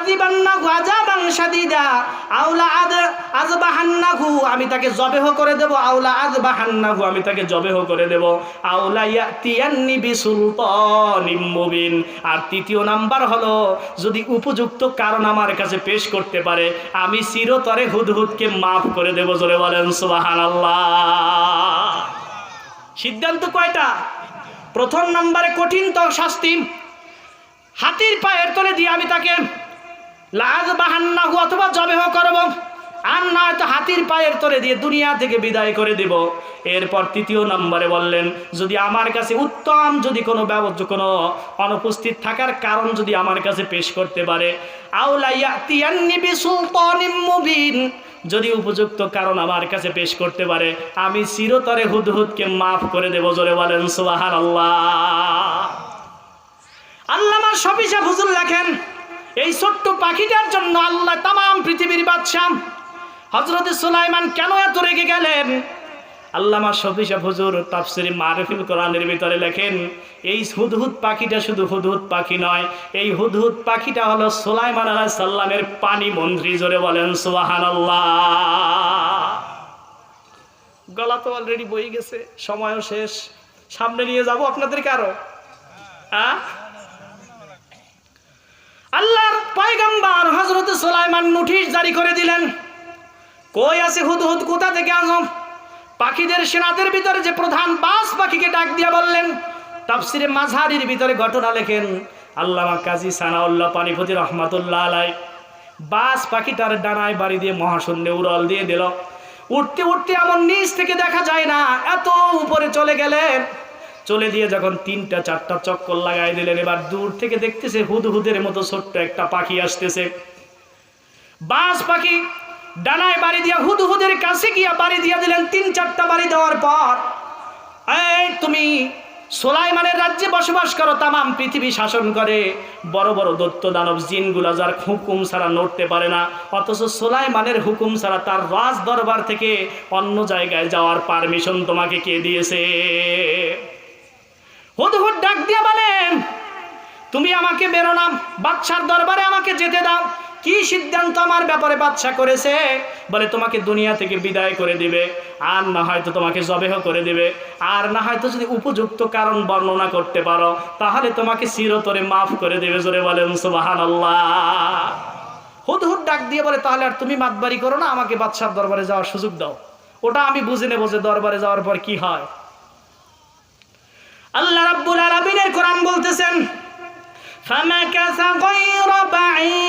আযাযাবান্নাহু আযাবান শাদীদা আওলা আযবাহান্নাহু আমি তাকে জবেহ করে দেব, আওলা আযবাহান্নাহু আমি তাকে জবেহ করে দেব, আওলা ইয়াতিয়ান্নি বিসুলতানিম মুবিন। আর তৃতীয় নাম্বার হলো যদি উপযুক্ত কারণ আমার কাছে পেশ করতে পারে আমি চিরতরে হুদহুদকে মাফ করে দেব। জোরে বলেন সুবহানাল্লাহ। সিদ্ধান্ত কয়টা? প্রথম নম্বরে কঠিন তো শাস্তি, হাতির পায়ের তলে দিয়ে আমি তাকে লাযবাহান্নাহু অথবা জবেহ করব, আর নয়তো হাতির পায়ের তলে দিয়ে দুনিয়া থেকে বিদায় করে দেব। এরপর তৃতীয় নম্বরে বললেন যদি আমার কাছে উত্তম যদি কোনো কোনো অনুপস্থিত থাকার কারণ যদি আমার কাছে পেশ করতে পারে, আওলা ইয়াতিয়ান্নি বিসুলতানিম মুবিন যদি উপযুক্ত কারণ আমার কাছে পেশ করতে পারে আমি চিরতরে হুদহুদকে মাফ করে দেব। জোরে বলেন সুবহানাল্লাহ। আল্লামা শফি সাহেব হুজুর লেখেন এই ছোট্ট পাখিটার জন্য আল্লাহ তামাম পৃথিবীর বাদশাহ হযরত সুলাইমান কেন এত রেগে গেলেন? আল্লামা শফি সাহেব হুজুর তাফসীরে মারিফুল কোরআনের ভিতরে লেখেন এই হুদহুদ পাখিটা শুধু হুদহুদ পাখি নয়, এই হুদহুদ পাখিটা হলো সুলাইমান আলাইহিস সালামের পানি মন্ত্রী। জোরে বলেন সুবহানাল্লাহ। গলা তো অলরেডি বয়ে গেছে, সময়ও শেষ, সামনে নিয়ে যাব আপনাদেরকে আরো। আল্লাহর পয়গম্বর হযরত সুলাইমান নোটিশ জারি করে দিলেন কই আছে হুদহুদ, কোথা থেকে আসো? পাখিদের সেনাদের ভিতরে যে প্রধান বাস পাখিকে ডাক দিয়া বললেন। তাফসীরে মাযহারির ভিতরে ঘটনা লেখেন আল্লামা কাজী সানাউল্লাহ পানিপতি রহমাতুল্লাহ আলাইহি বাস পাখিটার ডানায় বাড়ি দিয়ে মহাশূন্যে উড়াল দিয়ে দিল। উঠতে উঠতে এমন নিচ থেকে দেখা যায় না, এত উপরে চলে গেলেন। চলে দিয়ে যখন 3টা 4টা চক্কর লাগাই দিলেন, এবার দূর থেকে দেখতেছে হুদহুদের মতো ছোট্ট একটা পাখি আসতেছে। বাস পাখি ডানায় বাড়ি দিয়া হুদহুদের কাছে গিয়া বাড়ি দিয়া দিলেন। 3-4টা বাড়ি দেওয়ার পর এই তুমি সুলাইমানের রাজ্যে বসবাস করো, তামাম পৃথিবী শাসন করে, বড় বড় দৈত্য দানব জিনগুলা যার হুকুম ছাড়া নড়তে পারে না, অথচ সুলাইমানের হুকুম ছাড়া তার রাজ দরবার থেকে অন্য জায়গায় যাওয়ার পারমিশন তোমাকে কে দিয়েছে? হুদহুদ ডাক দিয়া বলেন তুমি আমাকে বেরো না, বাদশার দরবারে আমাকে যেতে দাও। কি সিদ্ধান্ত আমার ব্যাপারে বাদশা করেছে? বলে তোমাকে দুনিয়া থেকে বিদায় করে দিবে, আর না হয়তো তোমাকে জবেহ করে দিবে, আর না হয়তো যদি উপযুক্ত কারণ বর্ণনা করতে পারো তাহলে তোমাকে চিরতরে মাফ করে দেবে। জোরে বলেন সুবহানাল্লাহ। হুদহুদ ডাক দিয়ে বলে তাহলে আর তুমি মাতবাড়ি করো না, আমাকে বাদশার দরবারে যাওয়ার সুযোগ দাও, ওটা আমি বুঝে নেব যে দরবারে যাওয়ার পর কি হয়। আল্লাহ রাব্বুল আলামিনের কোরআন বলতেছেন ফামাকাসা গায়রা বাঈদ